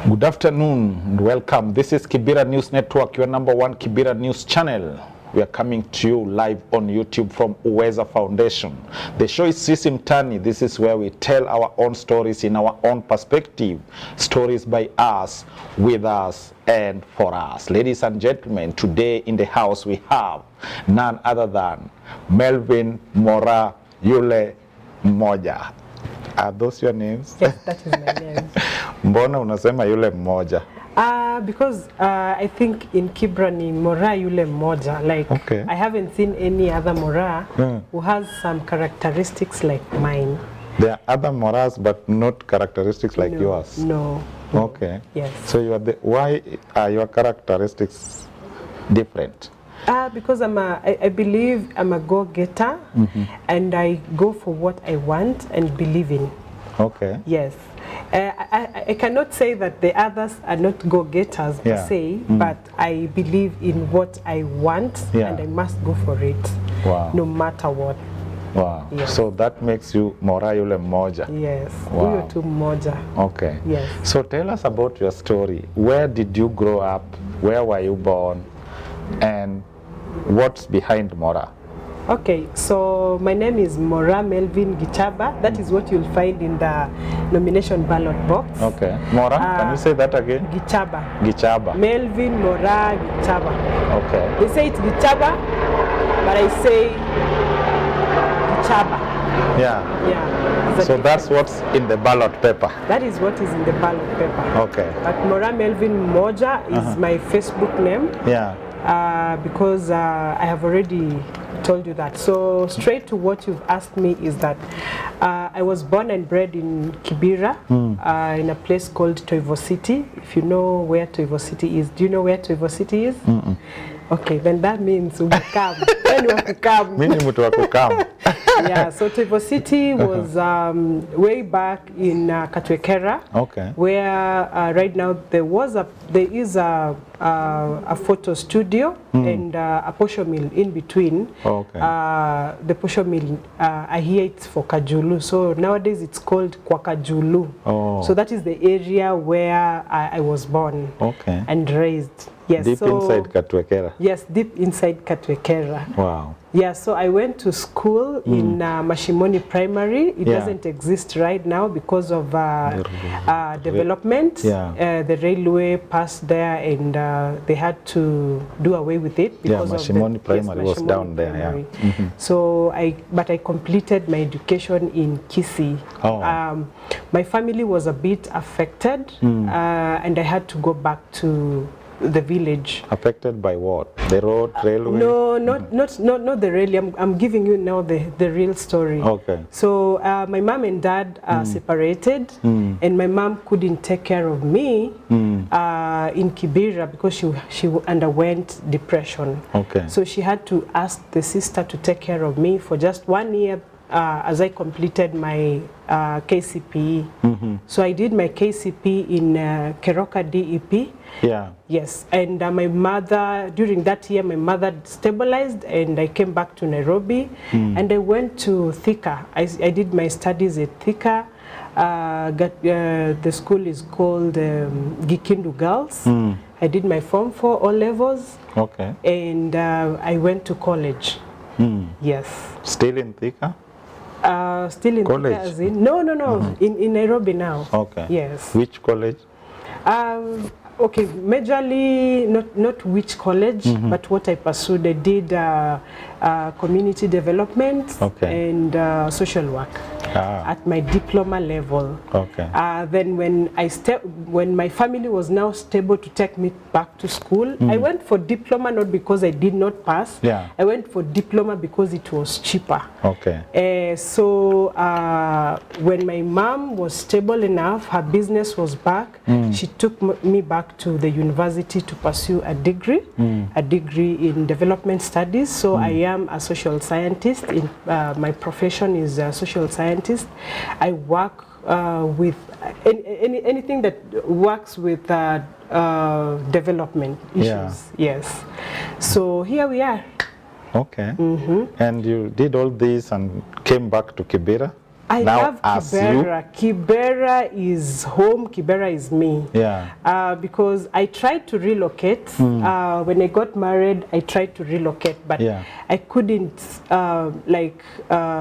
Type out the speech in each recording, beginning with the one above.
Good afternoon and welcome. This is Kibera News Network, your #1 Kibera News channel. We are coming to you live on YouTube from Uweza Foundation. The show is Sisi Mtani. This is where we tell our own stories in our own perspective. Stories by us, with us, and for us. Ladies and gentlemen, today in the house we have none other than Melvin Mmoja. Are those your names? Yes, that is my name. Mbona unasema yule mmoja? Because I think in Kibra ni Mora yule mmoja. Like, okay. I haven't seen any other Mora who has some characteristics like mine. There are other Moras, but not characteristics like No, yours? No. Okay. Yes. So you are why are your characteristics different? Because I believe I'm a go-getter, and I go for what I want and believe in. Okay. Yes. I cannot say that the others are not go-getters per se, but I believe in what I want, and I must go for it, no matter what. Wow. Yes. So that makes you Mora yule mmoja. Yes. Wow. Huyo tu mmoja. Okay. Yes. So tell us about your story. Where did you grow up? Where were you born? And what's behind Mora? Okay, so my name is Mora Melvin Gichaba. That is what you'll find in the nomination ballot box. Okay. Mora, can you say that again? Gichaba. Gichaba. Melvin Mora Gichaba. Okay. They say it's Gichaba, but I say Gichaba. Yeah. Yeah. So that's what's in the ballot paper? That is what is in the ballot paper. Okay. But Mora Melvin Mmoja is my Facebook name. Yeah. Because I have already told you that. So straight to what you've asked me is that I was born and bred in Kibera, in a place called Toivo City. If you know where Toivo City is. Do you know where Toivo City is? Okay, then that means umekam. When you come. Mimi mtu wa kukam. Yeah, so Toivo City was way back in Katwekera, where right now there is a photo studio and a posho mill in between. The posho mill, I hear it's for Kajulu, so nowadays it's called Kwakajulu. So that is the area where I was born and raised. Yes, deep inside Katwekera? Yes, deep inside Katwekera. Wow. Yeah, so I went to school in Mashimoni Primary. It doesn't exist right now because of development. The railway passed there and they had to do away with it because Mashimoni Primary was down there. So I completed my education in Kisii. My family was a bit affected and I had to go back to the village. Affected by what? The road, railway? No, not the railway. I'm giving you now the real story. Okay. So my mom and dad separated, and my mom couldn't take care of me in Kibera because she underwent depression. Okay. So she had to ask the sister to take care of me for just 1 year as I completed my KCPE. So I did my KCPE in Keroka DEP. Yeah. Yes, and my mother, during that year, my mother stabilized and I came back to Nairobi and I went to Thika. I did my studies at Thika. The school is called Gikindu Girls. I did my Form 4 O levels. Okay. And I went to college. Yes. Still in Thika? Still in college? Thika as in? No. In Nairobi now. Okay. Yes. Which college? Okay, majorly not which college, but what I pursued. I did community development and social work at my diploma level. Okay. Then when my family was now stable to take me back to school, I went for diploma not because I did not pass. Yeah. I went for diploma because it was cheaper. Okay. So when my mom was stable enough, her business was back. She took me back to the university to pursue a degree in development studies. So I am a social scientist. My profession is a social scientist. I work with anything that works with development issues. Yes. So here we are. Okay. And you did all this and came back to Kibera? I now love Kibera. Kibera is home. Kibera is me. Yeah. Because I tried to relocate. When I got married, I tried to relocate, but yeah. I couldn't,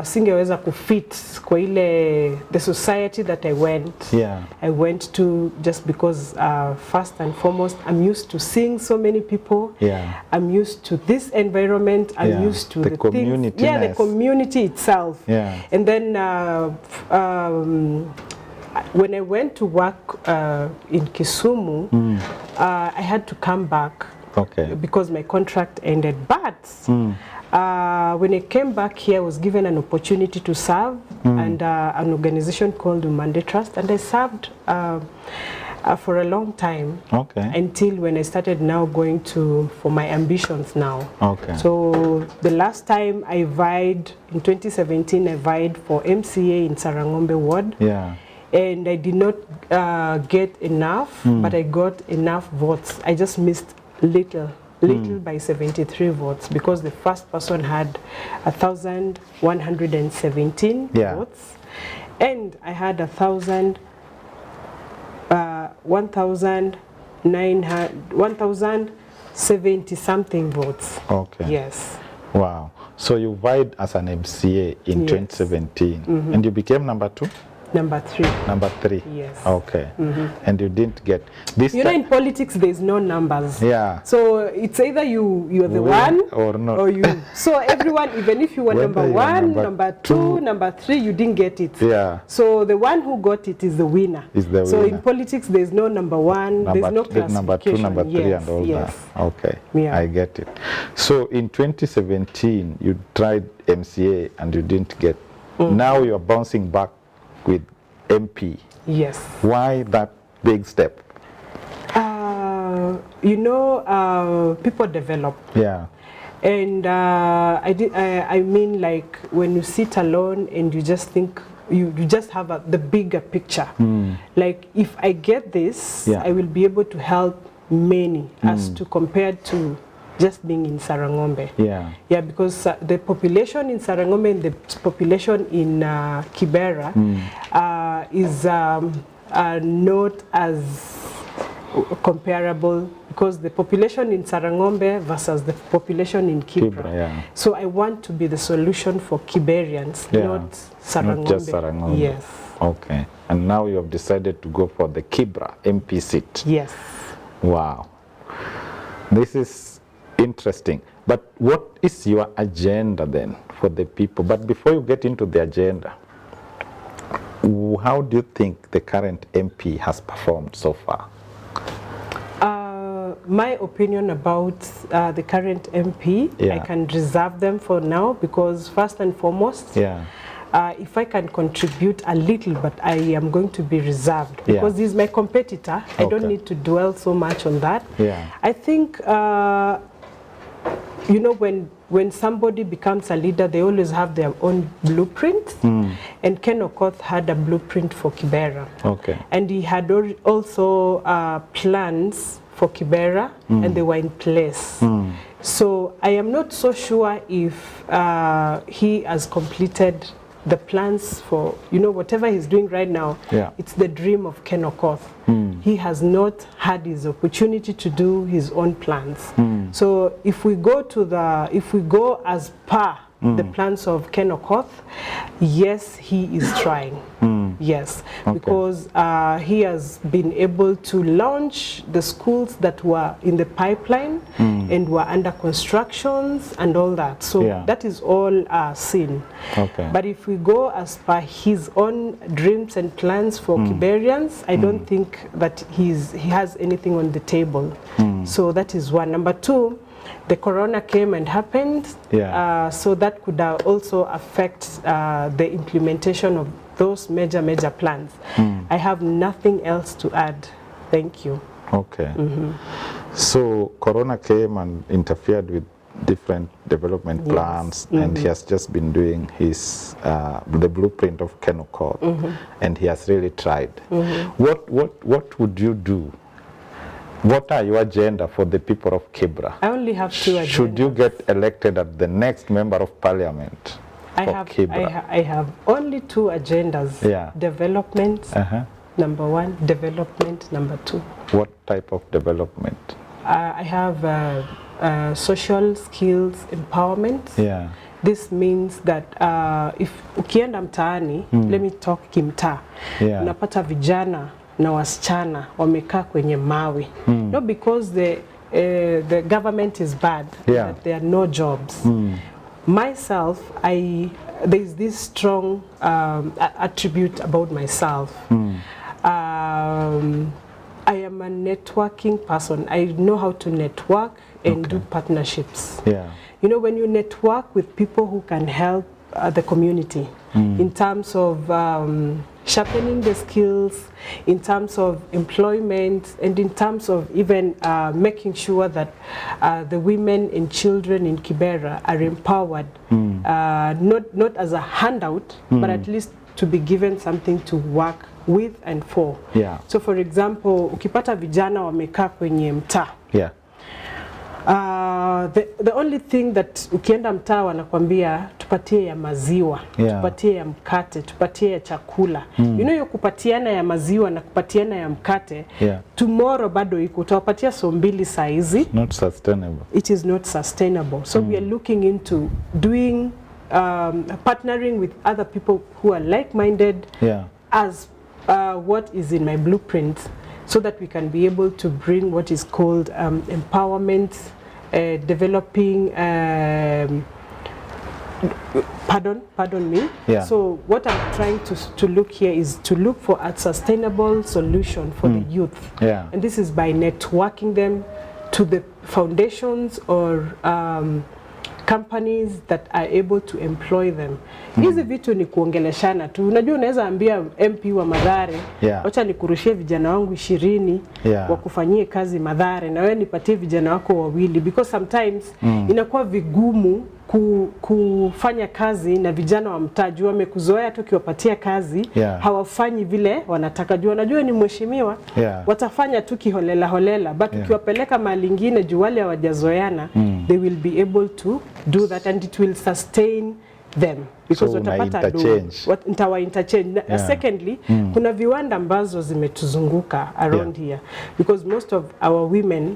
singeweza kufit kwa ile the society that I went. Yeah. I went to just because first and foremost, I'm used to seeing so many people. Yeah. I'm used to this environment. I'm used to the community. Things. Yeah, the community itself. Yeah. And then when I went to work in Kisumu, I had to come back. Okay. Because my contract ended. But when I came back here, I was given an opportunity to serve and an organization called Umande Trust, and I served for a long time. Okay. Until when I started now going for my ambitions now. Okay. So the last time I vied, in 2017, I vied for MCA in Sarangombe Ward. Yeah. And I did not get enough, but I got enough votes. I just missed little by 73 votes because the first person had 1,117 votes, and I had 1,070 something votes. Okay. Yes. Wow. So you vied as an MCA in 2017, and you became number 2? Number 3. Number 3? Yes. Okay. And you didn't get this. You know, in politics, there's no numbers. Yeah. So it's either you're the one or not. or you. So everyone, even if you were number 1, number 2, number 3, you didn't get it. Yeah. So the one who got it is the winner. So in politics, there's no number 1, there's no classification. Number 2, number 3, and all that. Okay. Yeah. I get it. So in 2017, you tried MCA and you didn't get. Now you're bouncing back with MP. Yes. Why that big step? You know, people develop. Yeah. And I mean, like when you sit alone and you just think, you just have the bigger picture. Like if I get this, I will be able to help many as to compared to just being in Sarangombe. Yeah. Yeah, because the population in Sarangombe and the population in Kibera is not as comparable, because the population in Sarangombe versus the population in Kibera. So I want to be the solution for Kiberians, not Sarangombe. Not just Sarangombe. Yes. Okay. And now you have decided to go for the Kibera MP seat. Yes. Wow. This is interesting. But what is your agenda then for the people? But before you get into the agenda, how do you think the current MP has performed so far? My opinion about the current MP, I can reserve them for now, because first and foremost, if I can contribute a little, but I am going to be reserved because he's my competitor. I don't need to dwell so much on that. I think you know, when somebody becomes a leader, they always have their own blueprint. And Ken Okoth had a blueprint for Kibera. And he had also plans for Kibera, and they were in place. So I am not so sure if he has completed the plans for, you know, whatever he's doing right now. It's the dream of Ken Okoth. He has not had his opportunity to do his own plans. So if we go as per the plans of Ken Okoth, yes, he is trying. Yes, because he has been able to launch the schools that were in the pipeline and were under constructions and all that. So that is all seen. But if we go as per his own dreams and plans for Kiberians, I don't think that he has anything on the table. So that is one. Number 2, the corona came and happened, so that could also affect the implementation of those major plans. I have nothing else to add. Thank you. Okay. So corona came and interfered with different development plans, and he has just been doing his the blueprint of Ken Okoth, and he has really tried. What would you do? What are your agenda for the people of Kibera? I only have 2 agendas. Should you get elected as the next member of parliament? Kibra? I have only 2 agendas. Yeah. Development, number 1. Development, number 2. What type of development? I have social skills empowerment. Yeah. This means that if ukienda mtaani, let me talk kimtaa, unapata vijana na wasichana wamekaa kwenye mawe. Not because the government is bad, that there are no jobs. Myself, there's this strong attribute about myself. I am a networking person. I know how to network and do partnerships. Yeah. You know, when you network with people who can help the community in terms of sharpening the skills, in terms of employment, and in terms of even making sure that the women and children in Kibera are empowered, not as a handout, but at least to be given something to work with and for. Yeah. So for example, ukipata vijana wamekaa kwenye mtaa. Yeah. The only thing that ukienda mtaa wanakwambia tupatie ya maziwa, tupatie ya mkate, tupatie ya chakula. You know, yo kupatiana ya maziwa na kupatiana ya mkate, tomorrow bado iko utawapatia so mbili saizi. Not sustainable. It is not sustainable. So we are looking into doing partnering with other people who are like-minded as what is in my blueprint, so that we can be able to bring what is called empowerment, developing, pardon me. Yeah. So what I'm trying to look here is to look for a sustainable solution for the youth. Yeah. And this is by networking them to the foundations or companies that are able to employ them. Hizi vitu ni kuongeleshana tu. Unajua unaweza ambia MP wa Mathare, wacha nikurushie vijana wangu 20 wakufanyie kazi Mathare na wewe nipatie vijana wako 2, because sometimes inakuwa vigumu kufanya kazi na vijana wa mtaji wamekuzoea tu kiwapatia kazi hawafanyi vile wanataka. Jua najua ni mheshimiwa watafanya tu kiholela holela, but ukiwapeleka mahali ingine juu wale hawajazoeana, they will be able to do that and it will sustain them, because watapata ntawa interchange. Secondly, kuna viwanda ambazo zimetuzunguka around here, because most of our women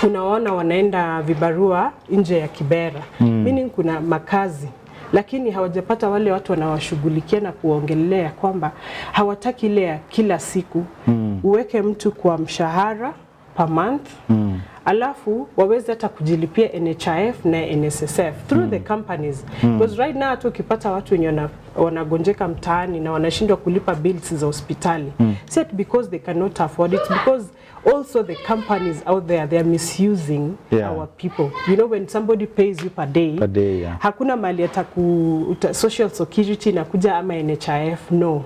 unaona wanaenda vibarua nje ya Kibera, meaning kuna makazi, lakini hawajapata wale watu wanawashughulikia na kuongelea kwamba hawataki ile ya kila siku. Uweke mtu kwa mshahara per month, alafu waweze hata kujilipia NHIF na NSSF through the companies, because right now tu ukipata watu wenye wanagonjeka mtaani na wanashindwa kulipa bills za hospitali, set because they cannot afford it, because also the companies out there, they are misusing our people. You know, when somebody pays you per day, hakuna mali ataku social security na kuja ama NHIF, no,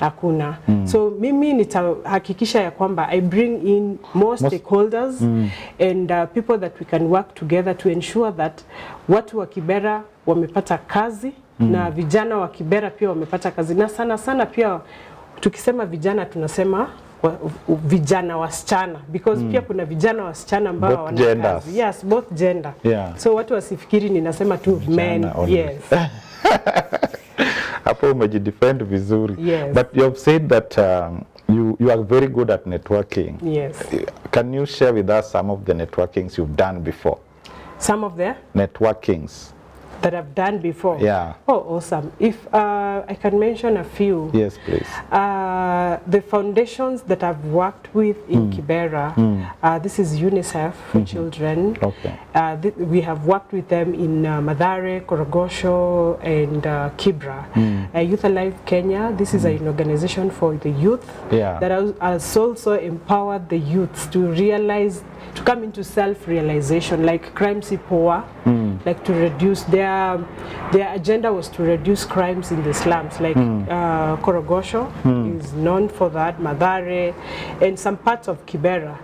hakuna. So mimi nitahakikisha ya kwamba I bring in more stakeholders and people that we can work together to ensure that watu wa Kibera wamepata kazi na vijana wa Kibera pia wamepata kazi, na sana pia tukisema vijana tunasema vijana wasichana, because pia kuna vijana wasichana ambao wana kazi. Yes, both gender. So watu wasifikiri ninasema tu men. Yes. Hapo umejidefend vizuri. But you have said that you are very good at networking. Yes. Can you share with us some of the networkings you've done before? Some of the networkings that I've done before. Yeah. Oh, awesome. If I can mention a few. Yes, please. The foundations that I've worked with in Kibera, this is UNICEF for children. Okay. We have worked with them in Mathare, Korogosho, and Kibra. Youth Alive Kenya, this is an organization for the youth that has also empowered the youth to realize, to come into self-realization, like crime sipoa, like to reduce their agenda was to reduce crimes in the slums, like Korogosho is known for that, Mathare, and some parts of Kibera.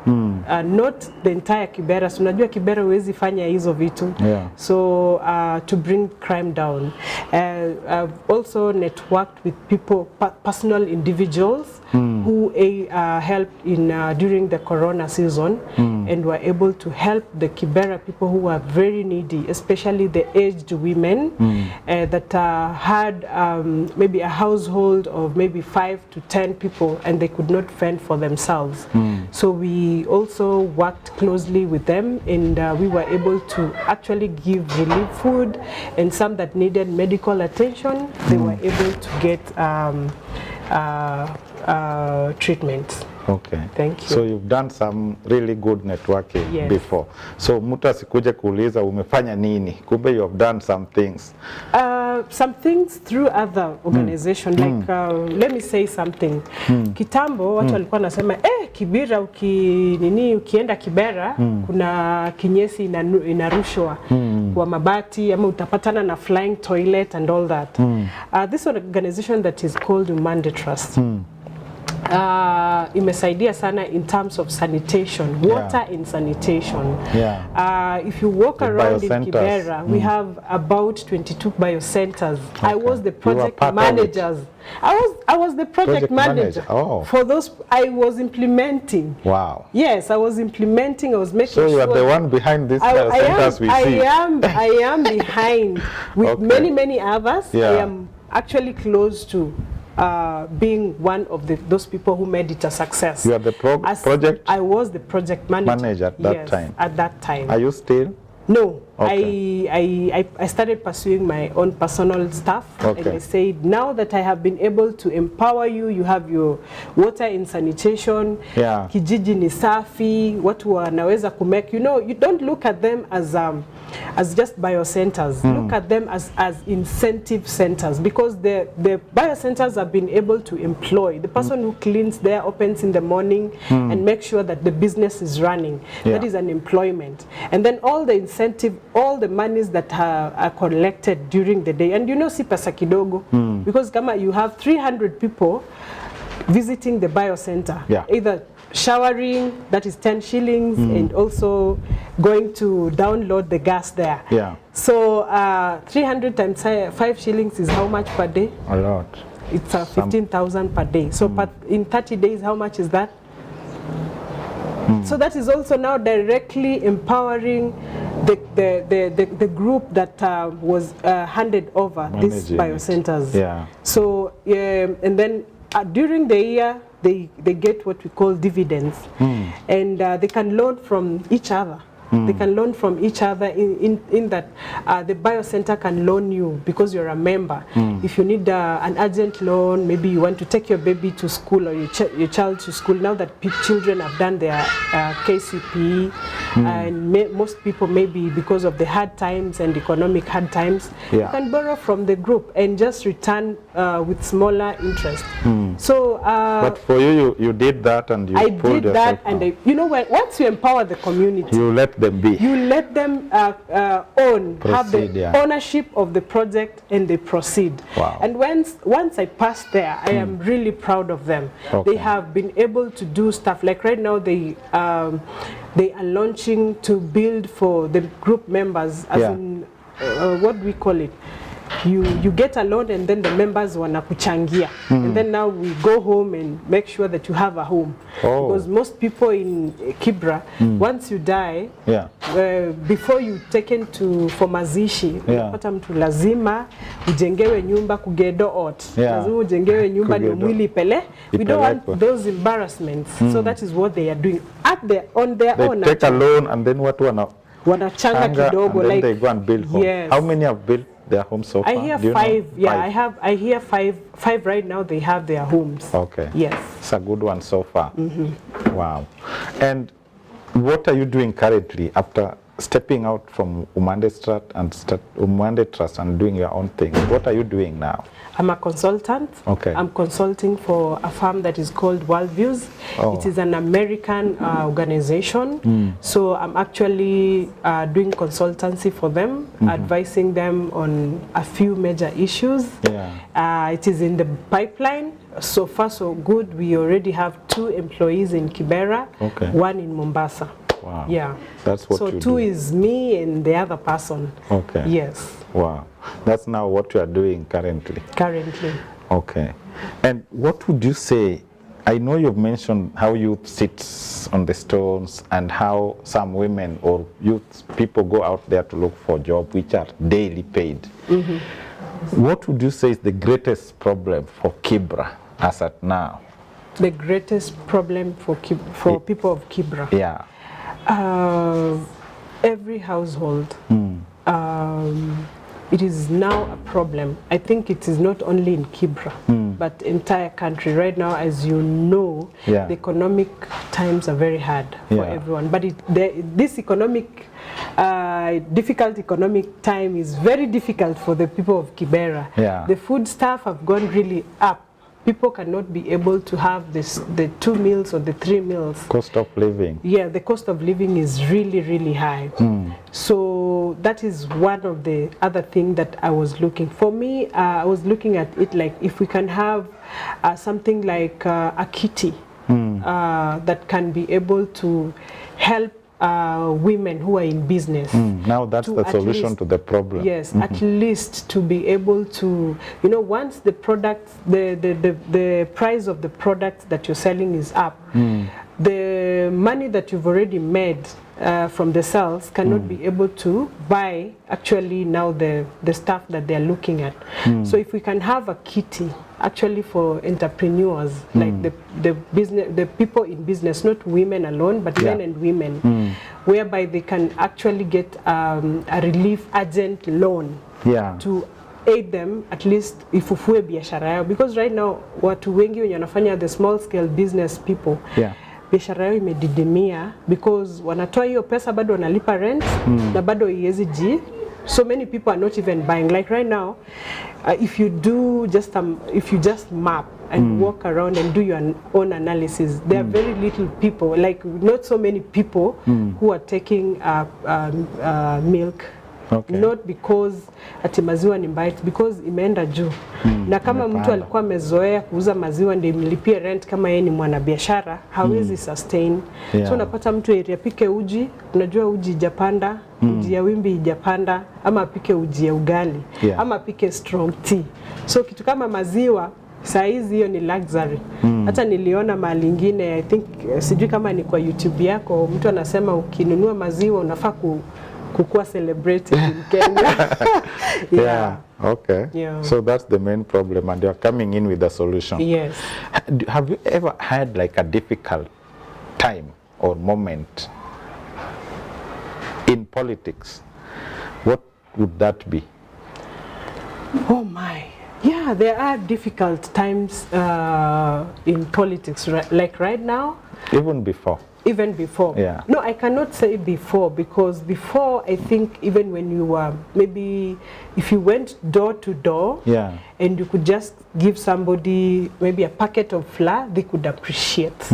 Not the entire Kibera. So unajua Kibera huwezi fanya hizo vitu. So to bring crime down. I've also networked with people, personal individuals who helped in during the Corona season and were able to help the Kibera people who are very needy, especially the aged women that had maybe a household of maybe 5 to 10 people and they could not fend for themselves. So we also worked closely with them, and we were able to actually give relief food, and some that needed medical attention, they were able to get treatment. Okay. Thank you. So you've done some really good networking before. So mtu asikuje kuuliza umefanya nini, kumbe you have done some things. Some things through other organizations, like let me say something. Kitambo watu walikuwa nasema Kibera ukienda Kibera kuna kinyesi inarushwa kwa mabati ama utapatana na flying toilet and all that. This organization that is called Umande Trust. Imesaidia sana in terms of sanitation, water and sanitation. If you walk around in Kibera, we have about 22 biocenters. I was the project manager. I was the project manager. For those I was implementing. Wow. Yes, I was implementing. I was making sure. So you are the one behind these biocenters we see. I am behind with many others. I am actually close to being one of those people who made it a success. You are the project? I was the project manager at that time. At that time. Are you still? No. I started pursuing my own personal stuff, and I said, now that I have been able to empower you, you have your water and sanitation, kijiji ni safi, watu wanaweza kumake, you don't look at them as just biocenters. Look at them as incentive centers, because the biocenters have been able to employ the person who cleans there, opens in the morning, and make sure that the business is running. That is an employment. And then all the incentive, all the monies that are collected during the day, and si pesa kidogo, because kama you have 300 people visiting the biocenter, either showering, that is 10 shillings, and also going to download the gas there. So 300 times 5 shillings is how much per day? A lot. It's 15,000 per day. So in 30 days, how much is that? So that is also now directly empowering the group that was handed over these biocenters. So and then during the year they get what we call dividends, and they can loan from each other. They can loan from each other in that the biocenter can loan you because you're a member. If you need an urgent loan, maybe you want to take your baby to school or your child to school, now that children have done their KCPE, and most people maybe because of the hard times and economic hard times, you can borrow from the group and just return with smaller interest. So, but for you did that, and you pulled yourself out. And once you empower the community, you let them be. You let them have the ownership of the project, and they proceed. And once I passed there, I am really proud of them. They have been able to do stuff like right now they are launching to build for the group members, as in what do we call it? You get a loan, and then the members wanakuchangia, and then now we go home and make sure that you have a home, because most people in Kibra, once you die, before you taken for mazishi, unapata mtu lazima ujengewe nyumba kugedo ot, lazima ujengewe nyumba ndio mwili pele. We don't want those embarrassments, so that is what they are doing on their own. They take a loan, and then what wanachanga kidogo, and then they go and build home. How many have built their homes so far? I hear 5. I hear five right now. They have their homes. Okay. Yes. It's a good one so far. Wow. And what are you doing currently after stepping out from Umande Trust and doing your own thing? What are you doing now? I'm a consultant. I'm consulting for a firm that is called Worldviews. It is an American organization. So I'm actually doing consultancy for them, advising them on a few major issues. It is in the pipeline. So far so good. We already have 2 employees in Kibera, 1 in Mombasa. Wow. Yeah. That's what you do. So 2 is me and the other person. Yes. Wow. That's now what you are doing currently. Currently. Okay. And what would you say I know you've mentioned how youth sits on the stones and how some women or youth people go out there to look for jobs which are daily paid. What would you say is the greatest problem for Kibra as at now? The greatest problem for people of Kibra? Yeah. Every household. It is now a problem. I think it is not only in Kibra, but entire country. Right now, as you know, the economic times are very hard for everyone. But this difficult economic time is very difficult for the people of Kibera. The food stuff have gone really up. People cannot be able to have the 2 meals or the 3 meals. Cost of living. Yeah, the cost of living is really, really high. So that is one of the other things that I was looking. For me, I was looking at it like if we can have something like a kitty that can be able to help women who are in business. Now that's the solution to the problem. Yes, at least to be able to, you know, once the product, the price of the product that you're selling is up, the money that you've already made from the sales cannot be able to buy actually now the stuff that they're looking at. So if we can have a kitty actually for entrepreneurs, like the people in business, not women alone, but men and women, whereby they can actually get a relief agent loan to aid them at least ifufue biashara yao, because right now watu wengi wenye wanafanya the small scale business people biashara yao imedidimia because wanatoa hiyo pesa bado wanalipa rent na bado iwezi so many people are not even buying. Like right now, if you just map and walk around and do your own analysis, there are very little people, like not so many people who are taking milk. Not because ati maziwa ni mbaya, because imeenda juu. Na kama mtu alikuwa amezoea kuuza maziwa ndio imlipie rent kama yeye ni mwanabiashara, hawezi sustain. So unapata mtu apike uji, unajua uji ijapanda, uji ya wimbi ijapanda, ama apike uji ya ugali, ama apike strong tea. So kitu kama maziwa saizi hiyo ni luxury. Hata niliona mahali ingine, I think sijui kama ni kwa YouTube yako, mtu anasema ukinunua maziwa unafaa kukua celebrated in Kenya. Okay. So that's the main problem and you're coming in with a solution. Yes. Have you ever had like a difficult time or moment in politics? What would that be? Oh my. Yeah, there are difficult times in politics, like right now. Even before? Even before. No, I cannot say before, because before I think even when you were, maybe if you went door to door and you could just give somebody maybe a packet of flour, they could appreciate.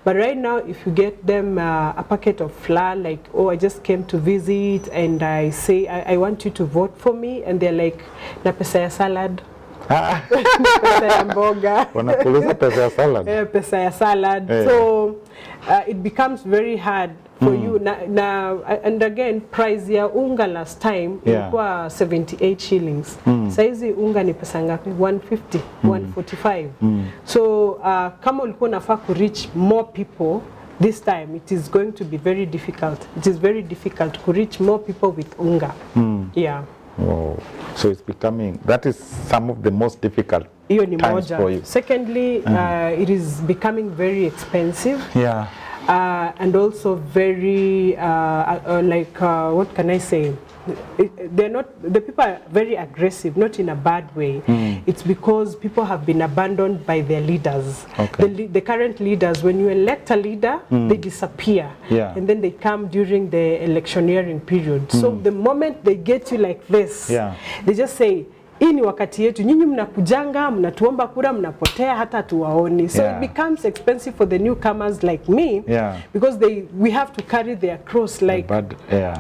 But right now, if you get them a packet of flour, like, oh, I just came to visit and I say, I want you to vote for me, and they're like, na pesa ya salad. Pesa ya mboga. Wanakuuliza pesa ya salad. Pesa ya salad. So it becomes very hard for you. And again, price ya unga last time ilikuwa 78 shillings. Saizi unga ni pesa ngapi? 150, 145. So kama ulikuwa unafaa ku reach more people, this time it is going to be very difficult. It is very difficult to reach more people with unga. Wow. So it's becoming, that is some of the most difficult times for you. Secondly, it is becoming very expensive. And also very, what can I say? They're not, the people are very aggressive, not in a bad way. It's because people have been abandoned by their leaders. The current leaders, when you elect a leader, they disappear. And then they come during the electioneering period. So the moment they get you like this, they just say, hii ni wakati yetu, nyinyi mnakujanga, mnatuomba kura, mnapotea, hata tuwaoni. So it becomes expensive for the newcomers like me, because we have to carry their cross, like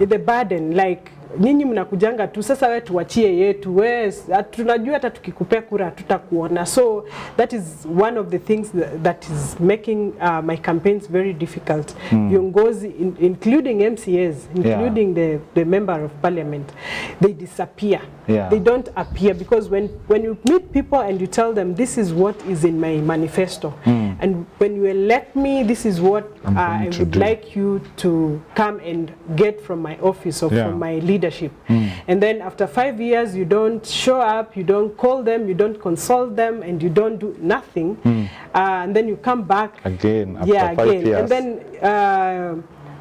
the burden, like nyinyi mnakujanga tu sasa wewe tuachie yetu wewe tunajua hata tukikupea kura tutakuona. So that is one of the things that is making my campaigns very difficult. Viongozi including MCAs, including the member of parliament, they disappear. They don't appear because when you meet people and you tell them this is what is in my manifesto and when you elect me this is what I would like you to come and get from my office or from my leadership. And then after 5 years you don't show up, you don't call them, you don't consult them, and you don't do nothing. And then you come back again after 5 years. And then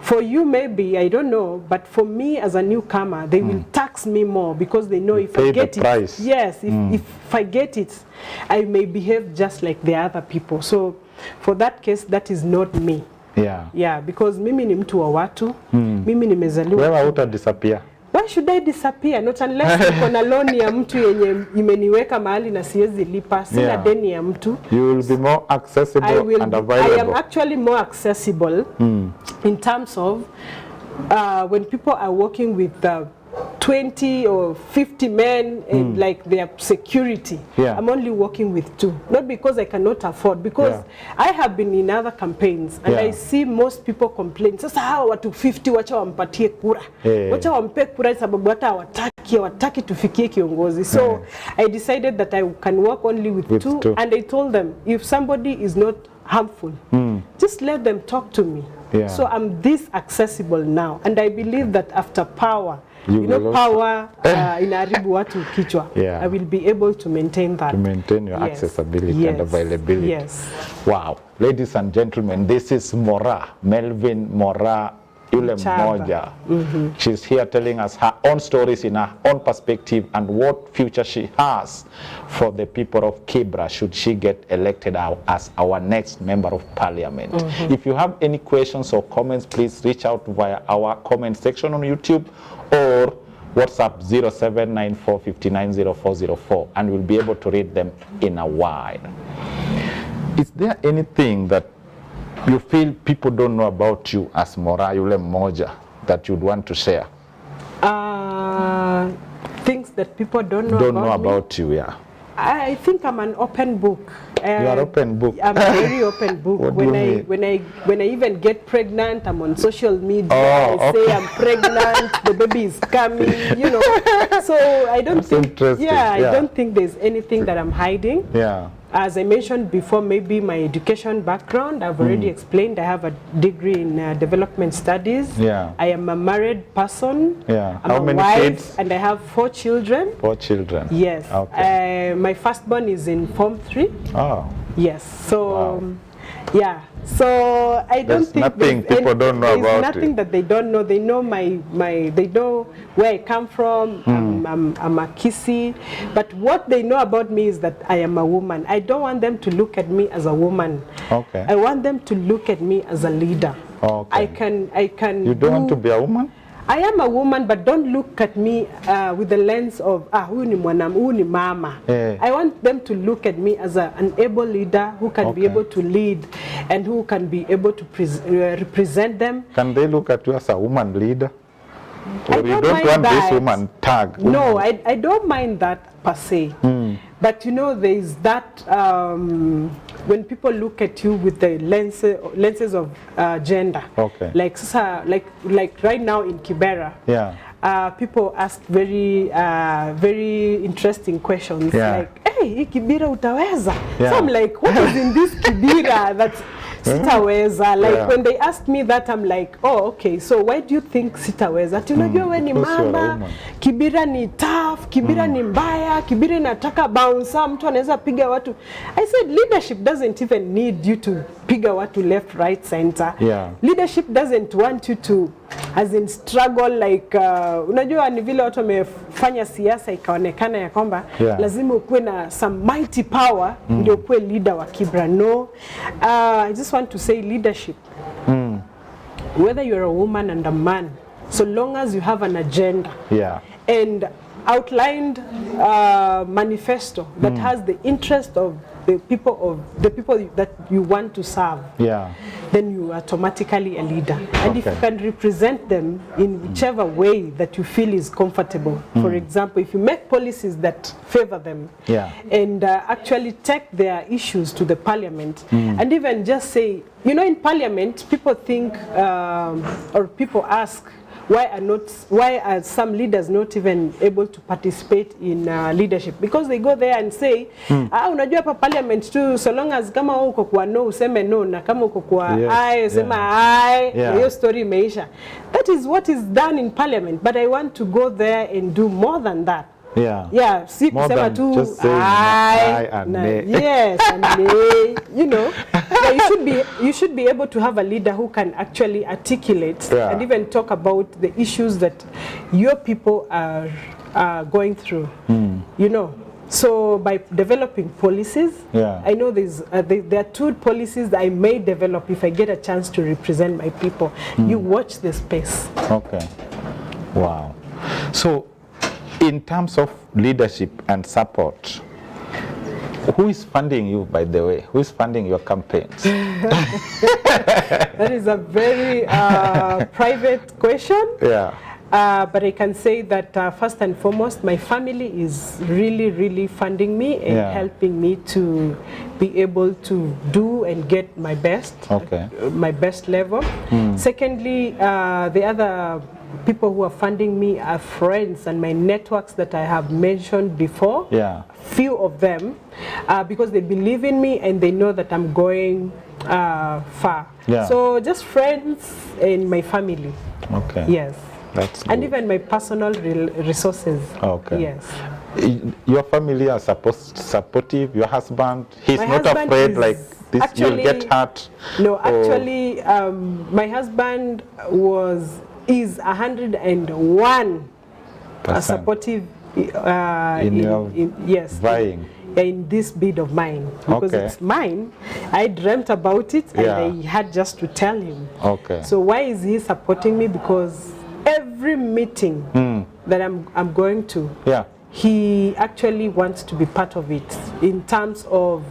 for you maybe, I don't know, but for me as a newcomer, they will tax me more because they know if I get it, yes, if I get it, I may behave just like the other people. So for that case, that is not me. Yeah, because mimi ni mtu wa watu, mimi nimezaliwa. Wewe hauta disappear. Why should I disappear? Not unless niko na loan ya mtu yenye imeniweka mahali na siwezi lipa, sina deni ya mtu. You will be more accessible and available. I am actually more accessible in terms of when people are working with 20 or 50 men and like their security. I'm only working with 2. Not because I cannot afford, because I have been in other campaigns and I see most people complain. Sasa hawa watu 50 wacha wampatie kura. Wacha wampe kura sababu hata hawataki tufikie kiongozi. So I decided that I can work only with 2 and I told them if somebody is not harmful, just let them talk to me. So I'm this accessible now and I believe that after power, you know, power inaharibu watu kichwa. I will be able to maintain that. To maintain your accessibility and availability. Yes. Wow. Ladies and gentlemen, this is Mora, Melvin Mmoja. Mmoja. She's here telling us her own stories in her own perspective and what future she has for the people of Kibra should she get elected as our next member of parliament. If you have any questions or comments, please reach out via our comment section on YouTube or WhatsApp 0794590404 and we'll be able to read them in a while. Is there anything that you feel people don't know about you as Melvin Mmoja that you'd want to share? Things that people don't know about you, I think I'm an open book. You are open book. I'm a very open book. When I even get pregnant, I'm on social media. I say I'm pregnant, the baby is coming, you know. So I don't think I don't think there's anything that I'm hiding. As I mentioned before, maybe my education background, I've already explained. I have a degree in development studies. I am a married person. I'm How a many wife, kids? and I have 4 children. 4 children. Yes. Okay. My firstborn is in Form 3. Oh. Yes. So, So I don't think nothing people don't know about nothing it. that they don't know. They know they know where I come from. I'm a Kisi, but what they know about me is that I am a woman. I don't want them to look at me as a woman. Okay. I want them to look at me as a leader. Okay. I can. You don't want to be a woman? I am a woman, but don't look at me with the lens of huyu ni mwanam, huyu ni mama. I want them to look at me as an able leader who can be able to lead and who can be able to represent them. Can they look at you as a woman leader? Or you don't want that. This woman tag? No, I don't mind that per se. But you know, there is that when people look at you with the lenses of gender. Okay. Like right now in Kibera. People ask very interesting questions. Like, hey, Kibera utaweza? So I'm like, what is in this Kibera that's sitaweza? Like when they ask me that, I'm like, oh, okay, so why do you think sitaweza? Tunajua we ni mama, Kibera ni tough, Kibera ni mbaya, Kibera inataka bounce, mtu anaweza piga watu. I said leadership doesn't even need you to piga watu left, right, center. Leadership doesn't want you to as in struggle like unajua ni vile watu wamefanya siasa ikaonekana ya kwamba lazima ukuwe na some mighty power ndio ukuwe leader wa Kibra. No, I just want to say leadership, whether you're a woman and a man, so long as you have an agenda and outlined manifesto that has the interest of the people that you want to serve, then you automatically a leader. And if you can represent them in whichever way that you feel is comfortable. For example, if you make policies that favor them and actually take their issues to the parliament and even just say, you know, in parliament, people think or people ask, why are some leaders not even able to participate in leadership? Because they go there and say, unajua pa parliament tu, so long as kama uko kwa no useme no, na kama uko kwa aye useme aye, hiyo story imeisha. That is what is done in parliament, but I want to go there and do more than that. Si kusema tu aye and nay. Yes, and nay, you know. You should be able to have a leader who can actually articulate and even talk about the issues that your people are going through, you know. So by developing policies, I know there are 2 policies that I may develop if I get a chance to represent my people. You watch the space. Okay. Wow. So in terms of leadership and support, who is funding you, by the way? Who is funding your campaigns? That is a very private question. But I can say that first and foremost, my family is really, really funding me and helping me to be able to do and get my best, my best level. Secondly, the other people who are funding me are friends and my networks that I have mentioned before. Few of them, because they believe in me and they know that I'm going far. So just friends and my family. Yes. That's good. And even my personal resources. Yes. Your family are supportive. Your husband, he's my not husband afraid like this actually, you'll get hurt. No, actually, my husband is 101 supportive yes, vying in this bid of mine, because it's mine. I dreamt about it and I had just to tell him. So why is he supporting me? Because every meeting that I'm going to, he actually wants to be part of it in terms of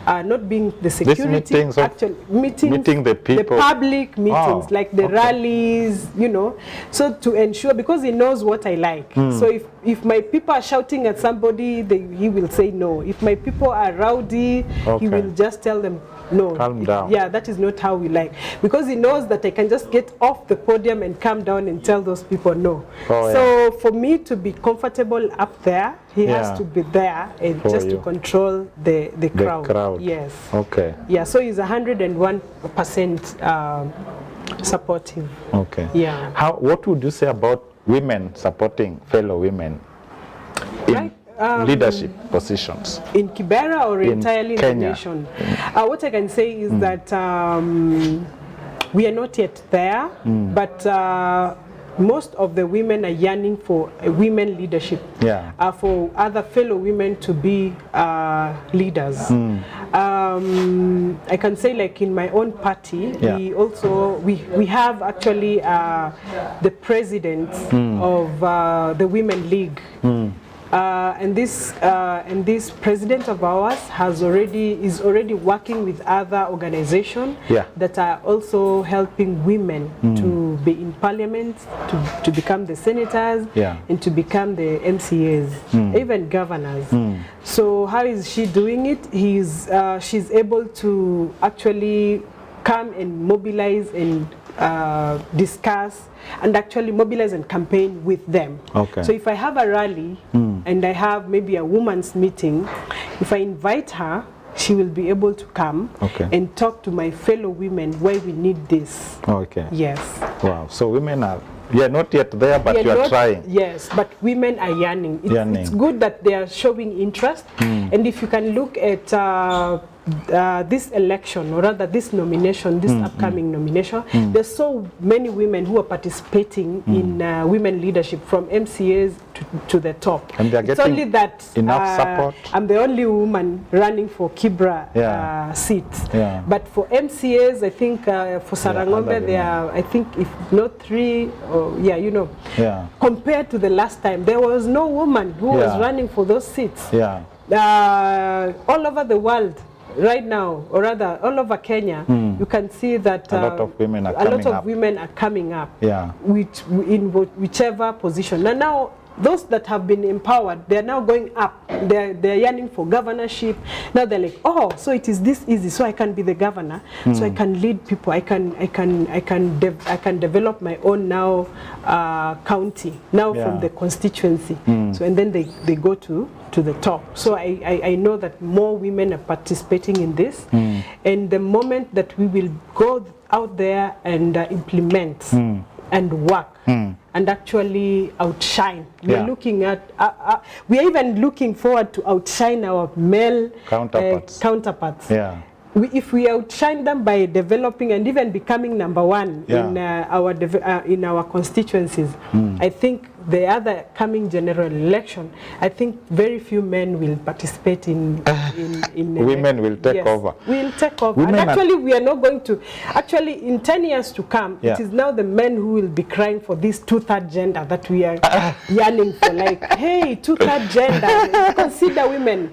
not being the security, actually meeting the people, the public meetings, like the rallies, you know, so to ensure, because he knows what I like. So if my people are shouting at somebody, he will say no. If my people are rowdy, he will just tell them no. Calm down. Yeah, that is not how we like, because he knows that I can just get off the podium and calm down and tell those people no. So for me to be comfortable up there, he has to be there and just to control the crowd. Yes. Yeah, so he's 101% supportive. Yeah. What would you say about women supporting fellow women in leadership positions? In Kibera or entirely in the nation? What I can say is that we are not yet there, but most of the women are yearning for women leadership, for other fellow women to be leaders. I can say, like in my own party, we have actually the president of the Women League. And this president of ours is already working with other organizations that are also helping women to be in parliament, to become the senators, and to become the MCAs, even governors. So how is she doing it? She's able to actually come and mobilize and discuss and actually mobilize and campaign with them. So if I have a rally and I have maybe a woman's meeting, if I invite her, she will be able to come and talk to my fellow women why we need this. Yes. Wow. So women are, you're not yet there, but you are trying. Yes, but women are yearning. It's good that they are showing interest. And if you can look at this election, or rather this nomination, this upcoming nomination, there's so many women who are participating in women leadership, from MCAs to the top. And they're getting only that enough support. I'm the only woman running for Kibra seats. But for MCAs, I think for Sarangombe, there are, I think, if not 3, compared to the last time, there was no woman who was running for those seats. All over the world, right now, or rather all over Kenya, you can see that a lot of women are coming up. Yeah. In whichever position. And now those that have been empowered, they're now going up. They're yearning for governorship. Now they're like, oh, so it is this easy, so I can be the governor, so I can lead people. I can develop my own now county from the constituency. So and then they go to the top. So I know that more women are participating in this, and the moment that we will go out there and implement and work and actually outshine. We're looking at, we are even looking forward to outshine our male counterparts. Yeah. If we outshine them by developing and even becoming #1 in our constituencies, I think the other coming general election, I think very few men will participate in women will take over. We'll take over. Women and actually, we are not going to. Actually, in 10 years to come, it is now the men who will be crying for this 2/3 gender that we are yearning for. Like, hey, 2/3 gender. Consider women.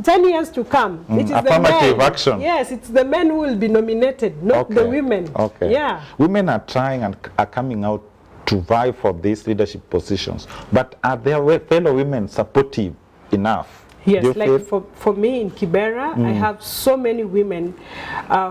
10 years to come, it is affirmative the men. Action. Yes, it's the men who will be nominated, not the women. Okay. Yeah. Women are trying and are coming out to vie for these leadership positions, but are their fellow women supportive enough? Yes, like for me in Kibera, I have so many women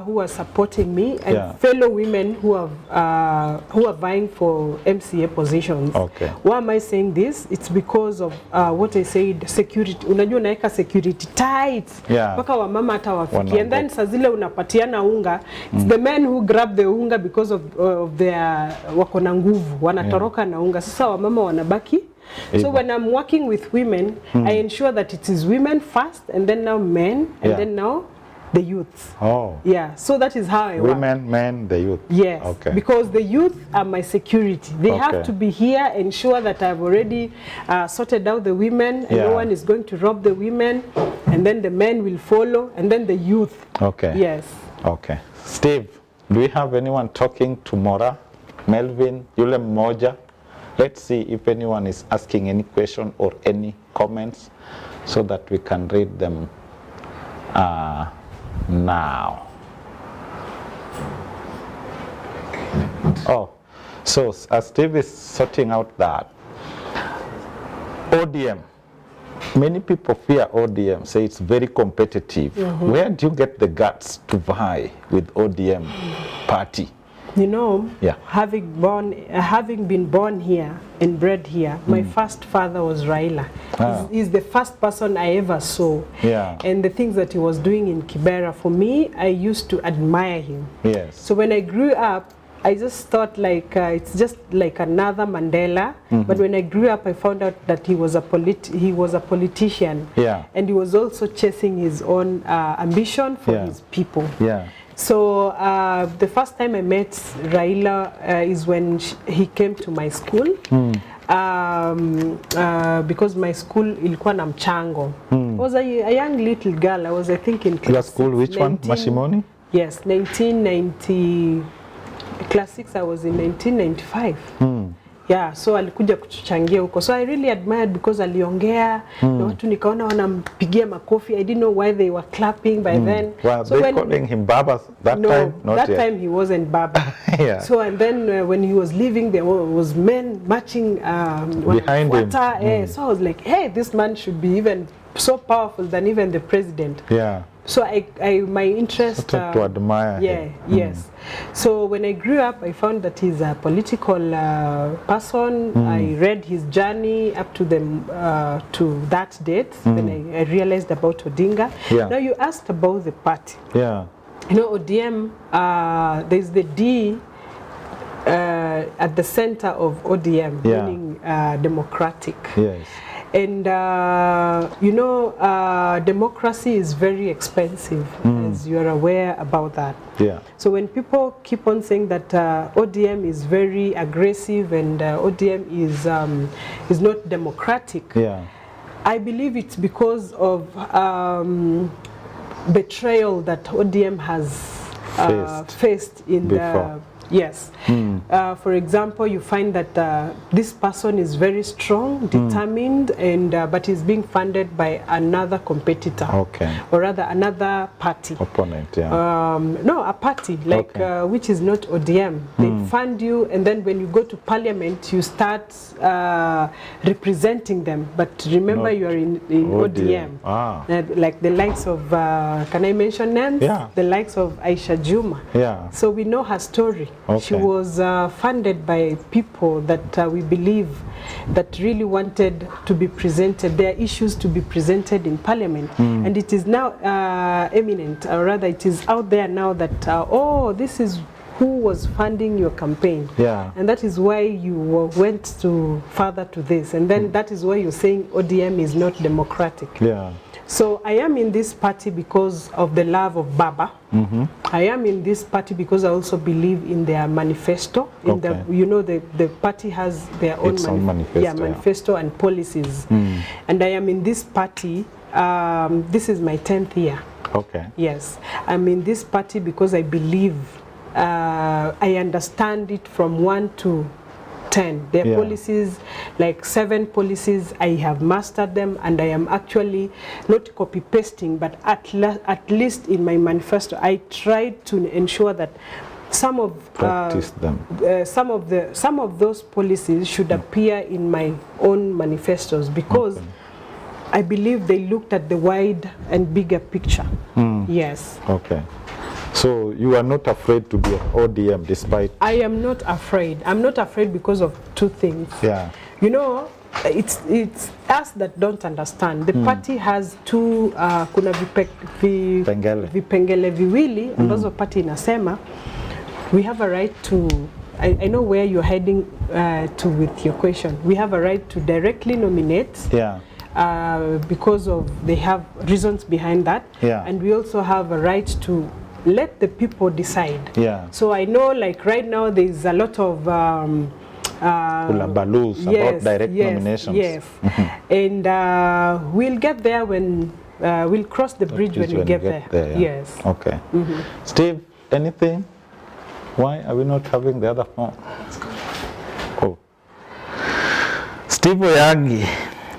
who are supporting me, and fellow women who are vying for MCA positions. Okay. Why am I saying this? It's because of what I said, security. Unajua naeka security tight. Paka wa mama hata wafiki. And then saa zile unapatiana unga, it's the men who grab the unga because of their wako na nguvu, wanatoroka na unga. Sasa wa mama wanabaki. So when I'm working with women, I ensure that it is women first, and then now men, and then now the youth. Oh. Yeah, so that is how I work. Women, men, the youth. Yes, okay. Because the youth are my security. They have to be here, ensure that I've already sorted out the women, and no one is going to rob the women, and then the men will follow, and then the youth. Okay. Yes. Okay. Steve, do we have anyone talking to Mora, Melvin, Mmoja? Let's see if anyone is asking any question or any comments so that we can read them now. Oh, so as Steve is sorting out that, ODM, many people fear ODM, say it's very competitive. Where do you get the guts to vie with ODM party? You know, having been born here and bred here, my first father was Raila. He's the first person I ever saw. Yeah. And the things that he was doing in Kibera, for me, I used to admire him. Yes. So when I grew up, I just thought like it's just like another Mandela. But when I grew up, I found out that he was a politician. Yeah. And he was also chasing his own ambition for his people. Yeah. So the first time I met Raila is when he came to my school, because my school ilikuwa na mchango. I was a young little girl. I was, I think, in class. Your school, which one? Mashimoni? Yes, 1990. Class 6, I was in 1995. Yeah, so alikuja kutuchangia huko. So I really admired because aliongea na watu nikaona wanampigia makofi. I didn't know why they were clapping by then. Well, so they calling him Baba that time? No, that time he wasn't Baba. Yeah. So and then when he was leaving, there was men marching behind him. So I was like, hey, this man should be even so powerful than even the president. Yeah. So my interest to admire him. Yes. So when I grew up, I found that he's a political person. I read his journey up to that date. Then I realized about Odinga. Yeah. Now you asked about the party. Yeah. You know, ODM, there's the D at the center of ODM, meaning democratic. Yes. And you know, democracy is very expensive, as you are aware about that. Yeah. So when people keep on saying that ODM is very aggressive and ODM is not democratic, I believe it's because of betrayal that ODM has faced in Yes. For example, you find that this person is very strong, determined, and but is being funded by another competitor. Okay. Or rather, another party. Opponent, yeah. No, a party, like which is not ODM. They fund you, and then when you go to parliament, you start representing them. But remember, you are in ODM. Like the likes of, can I mention names? Yeah. The likes of Aisha Juma. Yeah. So we know her story. Okay. She was funded by people that we believe that really wanted to be presented, their issues to be presented in parliament. And it is now eminent, or rather it is out there now that, oh, this is who was funding your campaign. Yeah. And that is why you went further to this. And then that is why you're saying ODM is not democratic. Yeah. So I am in this party because of the love of Baba. I am in this party because I also believe in their manifesto. In the, you know, the party has their own manifesto, manifesto and policies. And I am in this party. This is my 10th year. Okay. Yes, I'm in this party because I believe, I understand it from 1 to 10. Their policies, like 7 policies, I have mastered them, and I am actually not copy-pasting, but at least in my manifesto, I tried to ensure that some of some of those policies should appear in my own manifestos, because I believe they looked at the wide and bigger picture. Yes. Okay. So you are not afraid to be an ODM despite... I am not afraid. I'm not afraid because of 2 things. Yeah. You know, it's us that don't understand. The party has 2 kuna vipengele viwili ambazo party inasema we have a right to... I know where you're heading to with your question. We have a right to directly nominate. Yeah. Because they have reasons behind that. Yeah. And we also have a right to let the people decide. Yeah. So I know, like right now, there's a lot of about direct nominations. Yes. And we'll get there when we'll cross the bridge when we get there. Yeah. Yes. Okay. Steve, anything? Why are we not having the other phone? Oh. Steve Oyagi.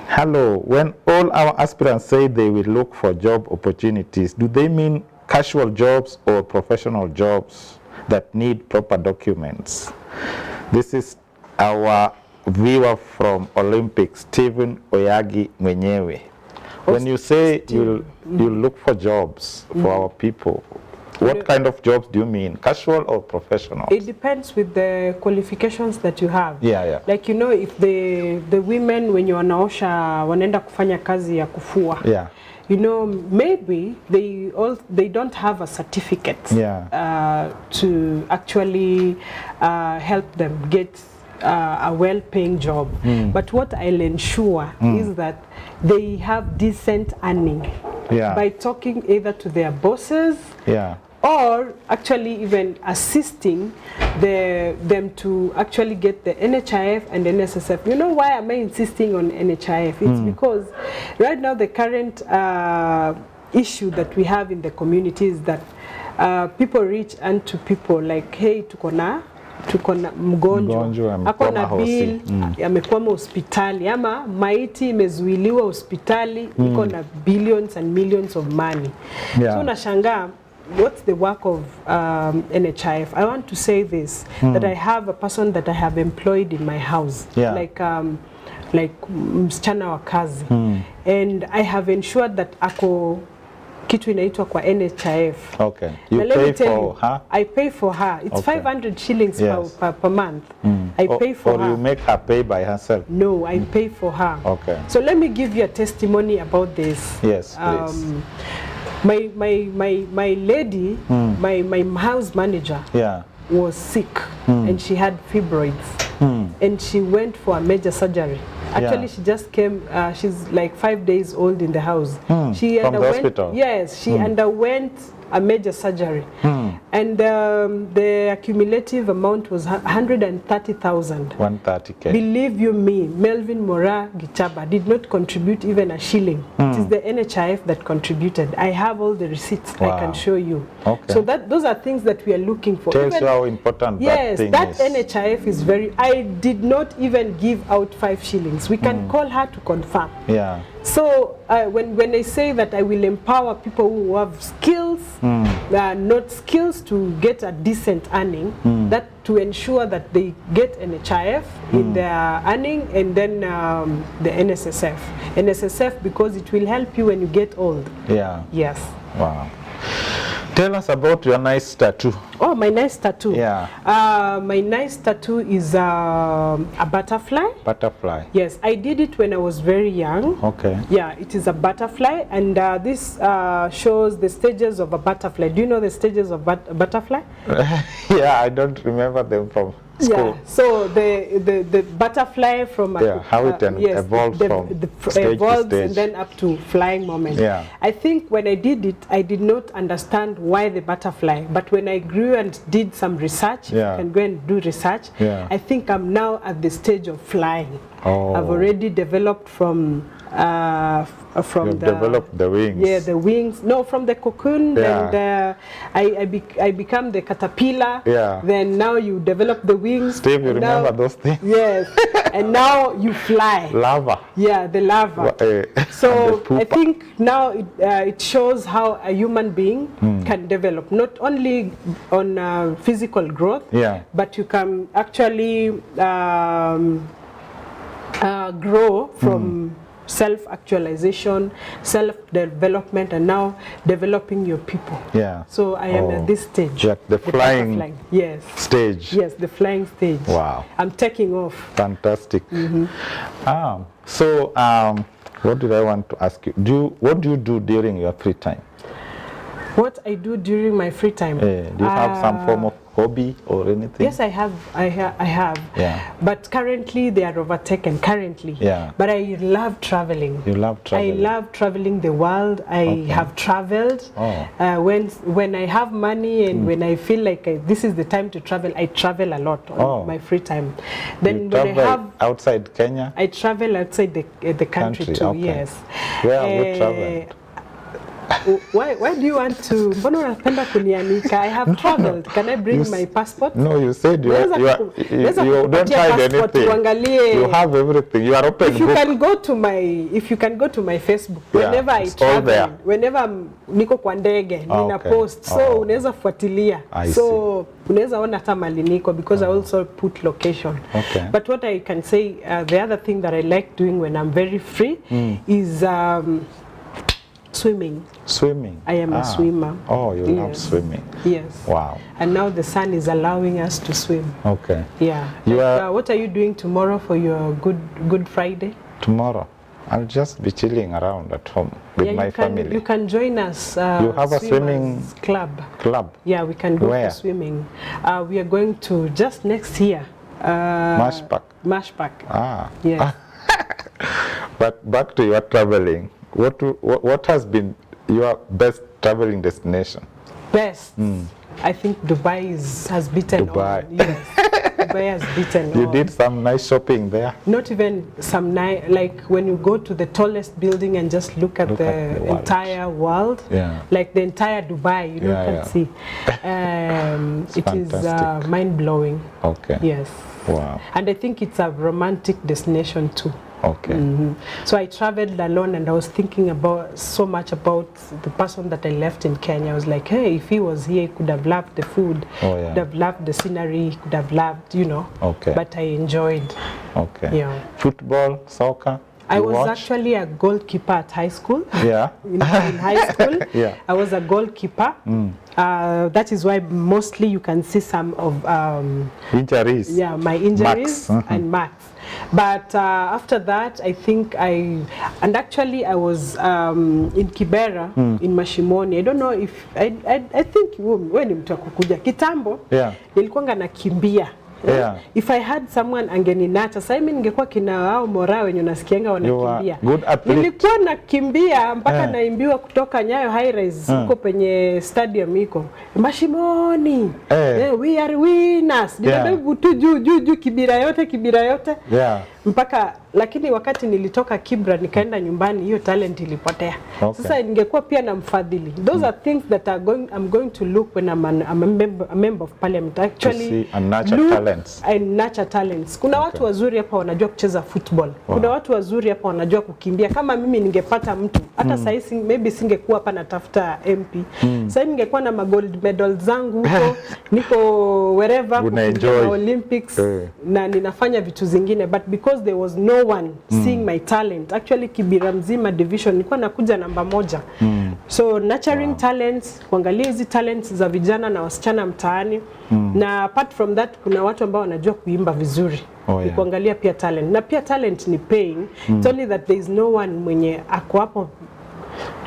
Hello. When all our aspirants say they will look for job opportunities, do they mean casual jobs or professional jobs that need proper documents? This is our viewer from Olympics, Stephen Oyagi mwenyewe. When you say you'll look for jobs for our people, what kind of jobs do you mean? Casual or professional? It depends with the qualifications that you have. Yeah. Like, you know, if the women, when you wanaosha wanaenda kufanya kazi ya kufua. Yeah. You know, maybe they don't have a certificate to actually help them get a well-paying job. But what I'll ensure is that they have decent earning by talking either to their bosses or actually even assisting them to actually get the NHIF and NSSF. You know why am I insisting on NHIF? It's because right now the current issue that we have in the community is that people reach out to people like, hey, tuko na mgonjwa akona bill amekwama hospitali, ama maiti imezuiliwa hospitali, iko na billions and millions of money. So nashangaa, what's the work of NHIF? I want to say this, that I have a person that I have employed in my house, like msichana wa kazi, and I have ensured that ako kitu inaitwa kwa NHIF. Okay. You pay for her? I pay for her. It's 500 shillings per month. I pay for her. Or you make her pay by herself? No, I pay for her. Okay. So let me give you a testimony about this. Yes, please. My lady, my house manager was sick and she had fibroids and she went for a major surgery. Actually, she just came, she's like 5 days old in the house. She From the hospital? Yes, she underwent a major surgery. And the accumulative amount was 130,000. 130K. Believe you me, Melvin Mmoja Gichaba did not contribute even a shilling. It is the NHIF that contributed. I have all the receipts. I can show you. Okay. So those are things that we are looking for. Tells you how important that thing is. Yes, that NHIF is very... I did not even give out 5 shillings. We can call her to confirm. Yeah. So when I say that I will empower people who have skills, not skills to get a decent earning, that to ensure that they get NHIF in their earning, and then the NSSF. NSSF because it will help you when you get old. Yeah. Yes. Wow. Tell us about your nice tattoo. Oh, my nice tattoo. Yeah. My nice tattoo is a butterfly. Butterfly. Yes, I did it when I was very young. Okay. Yeah, it is a butterfly, and this shows the stages of a butterfly. Do you know the stages of a butterfly? Yeah, I don't remember them from school. Yeah, so the butterfly from how it evolves from stage to stage. And then up to flying moment. Yeah. I think when I did it, I did not understand why the butterfly, but when I grew and did some research, and go and do research, I think I'm now at the stage of flying. I've already developed from developed the wings. Yeah, the wings. No, from the cocoon. Then I become the caterpillar. Yeah. Then now you develop the wings. Steve, you remember those things? Yes. And now you fly. Larva. Yeah, the larva. So I think now it shows how a human being can develop, not only on physical growth, but you can actually grow from self-actualization, self-development, and now developing your people. Yeah. So I am at this stage. Yeah, the flying stage. Yes, the flying stage. Wow. I'm taking off. Fantastic. So what did I want to ask you? What do you do during your free time? What I do during my free time? Do you have some form of hobby or anything? Yes, I have. I have. Yeah. But currently they are overtaken. Currently. Yeah. But I love traveling. You love traveling. I love traveling the world. I have traveled. When I have money and when I feel like this is the time to travel, I travel a lot on my free time. Then when I have outside Kenya, I travel outside the country too. Yes. Where have you traveled? Why do you want to? Mbona unapenda kunianika? I have traveled. Can I bring my passport? No, you said you don't hide anything. You have everything. You are open book. If you can go to my Facebook, whenever I travel, whenever niko kwa ndege, nina post. So unaweza fuatilia. So unaweza ona hata mali niko because I also put location. But what I can say, the other thing that I like doing when I'm very free is swimming. Swimming? I am a swimmer. Oh, you love swimming. Yes. Wow. And now the sun is allowing us to swim. Okay. Yeah. What are you doing tomorrow for your Good Friday? Tomorrow? I'll just be chilling around at home with my family. You can join us. You have a swimming club? Yeah, we can go for swimming. We are going to just next year. Mashpak? Mashpak. Yes. But back to your traveling. What has been your best traveling destination? Best? I think Dubai has beaten all. Yes. Dubai has beaten all. You did some nice shopping there? Not even some nice, like when you go to the tallest building and just look at the entire world, like the entire Dubai, you can see. It is mind-blowing. Okay. Yes. Wow. And I think it's a romantic destination too. Okay. So I traveled alone and I was thinking so much about the person that I left in Kenya. I was like, hey, if he was here, he could have loved the food, could have loved the scenery, he could have loved, Okay. But I enjoyed. Okay. Yeah. Football, soccer? I was actually a goalkeeper at high school. Yeah. in high school, I was a goalkeeper. That is why mostly you can see some of injuries. Yeah, my injuries and marks. But after that, I think I was in Kibera in Mashimoni. I don't know if I think when mtu akukuja kitambo nilikuwa nakimbia Yeah. If I had someone angeninacha, sasa mimi ningekuwa kina wao Mora wenye unasikianga wanakimbia. Good athlete. Nilikuwa nakimbia mpaka naimbiwa kutoka Nyayo High Rise huko penye stadium iko. Mashimoni. We are winners. Ndio tu juu Kibira yote. Yeah. Mpaka lakini wakati nilitoka Kibra nikaenda nyumbani, hiyo talent ilipotea. Okay. Sasa ningekuwa pia na mfadhili. Those are things that I'm going to look when I'm a member of parliament. Actually, and nurture talents. And nurture talents. Kuna watu wazuri hapa wanajua kucheza football. Kuna watu wazuri hapa wanajua kukimbia. Kama mimi ningepata mtu, hata sasa maybe singekuwa hapa natafuta MP. Sasa ningekuwa na gold medal zangu huko, niko wherever kukimbia Olympics na ninafanya vitu zingine, but because there was no one seeing my talent. Actually Kibira mzima division nilikuwa nakuja namba 1. So nurturing talents, kuangalia hizi talents za vijana na wasichana mtaani. Na apart from that kuna watu ambao wanajua kuimba vizuri. Ni kuangalia pia talent. Na pia talent ni paying. It's only that there is no one mwenye ako hapo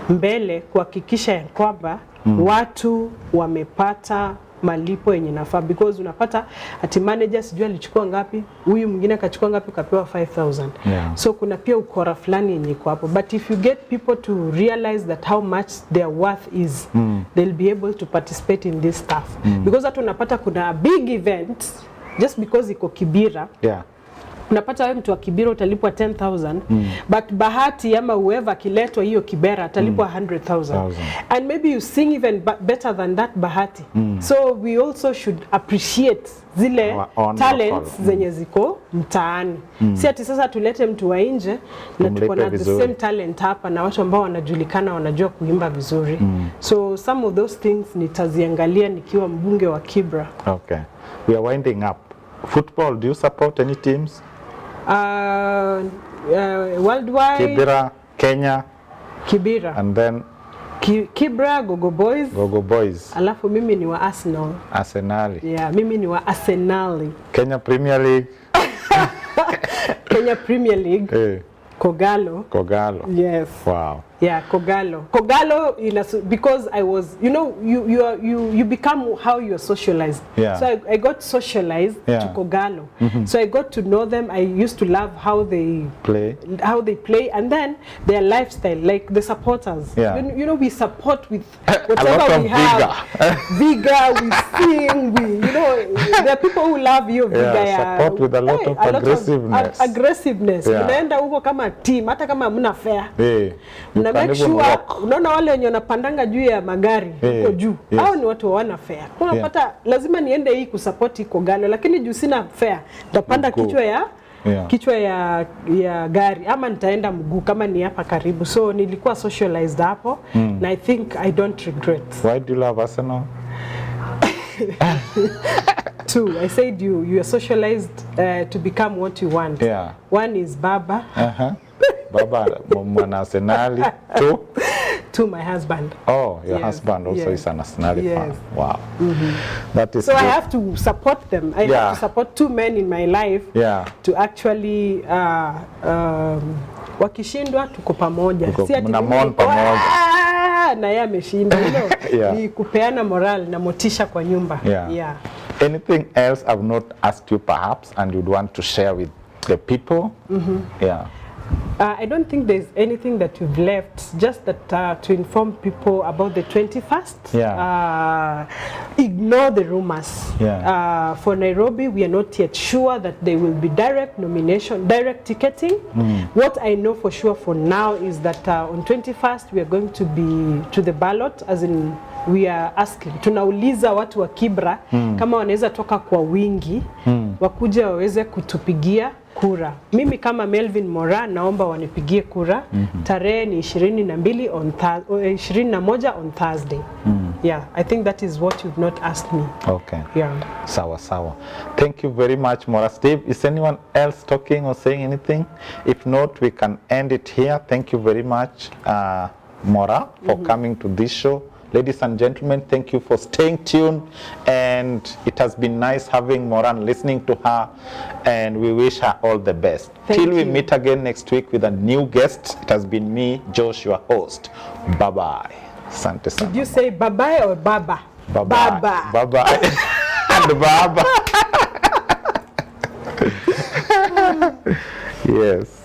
mbele kuhakikisha ya kwamba watu wamepata malipo yenye nafaa, because unapata ati manager sijui alichukua ngapi, huyu mwingine akachukua ngapi, kapewa 5,000. So kuna pia ukora fulani yenye iko hapo, but if you get people to realize that how much their worth is, they'll be able to participate in this stuff. Because hata unapata kuna big event just because iko Kibira. Unapata wewe mtu wa Kibira utalipwa 10,000, but bahati ama whoever kiletwa hiyo Kibera atalipwa 100,000. And maybe you sing even better than that bahati. So we also should appreciate zile talents zenye ziko mtaani. Si ati sasa tulete mtu wa nje na tuko na the same talent hapa na watu ambao wanajulikana wanajua kuimba vizuri. So some of those things nitaziangalia nikiwa mbunge wa Kibra. Okay. We are winding up. Football, do you support any teams? Worldwide. Kibira, Kenya. Kibira. And then Kibra, Gogo Boys. Gogo Boys. Alafu mimi ni wa Arsenal. Arsenali. Yeah, mimi ni wa Arsenali. Kenya Premier League. Kenya Premier League. Kogalo. Kogalo. Yes. Wow. Yeah, Kogalo. Kogalo, because I was, you become how you are socialized. Yeah. So I got socialized to Kogalo. So I got to know them. I used to love how they play, and then their lifestyle, like the supporters. Yeah. We support with whatever we have. Vigor, we sing, there are people who love you. Support with a lot of aggressiveness. Aggressiveness. Unaenda huko kama team, hata kama hamna fair. Na make sure unaona wale wenye wanapandanga juu ya magari huko juu. Hao ni watu hawana fair. Unapata lazima niende hii kusupport iko Kogalo, lakini juu sina fair nitapanda kichwa ya gari ama nitaenda mguu kama ni hapa karibu. So nilikuwa socialized hapo and I think I don't regret. Why do you love Arsenal? Two, I said you are socialized to become what you want. One is Baba. Baba, mwana Arsenali. Two, my husband. Oh, your husband also is an Arsenali fan. Wow. That is so good. I have to support them. I have to support two men in my life to actually wakishindwa tuko pamoja. Si ati pamoja. Na yeye ameshinda, ni kupeana moral na motisha kwa nyumba. Anything else I've not asked you perhaps and you'd want to share with the people? I don't think there's anything that you've left, just that to inform people about the 21st. Ignore the rumors. For Nairobi, we are not yet sure that there will be direct nomination, direct ticketing. What I know for sure for now is that on 21st, we are going to be to the ballot, as in we are asking, tunauliza watu wa Kibra kama wanaweza toka kwa wingi wakuja waweze kutupigia kura. Mimi kama Melvin Mmoja naomba wanipigie kura. Tarehe ni 21 on Thursday. I think that is what you've not asked me. Okay. Sawa. Thank you very much, Mmoja. Steve, is anyone else talking or saying anything? If not, we can end it here. Thank you very much, Mmoja, for coming to this show. Ladies and gentlemen, thank you for staying tuned, and it has been nice having Mmoja and listening to her, and we wish her all the best. Till we meet again next week with a new guest, it has been me, Josh, your host. Bye-bye. Sante sana. Did you say bye-bye or baba? Bye-bye. Bye-bye. And baba. Yes.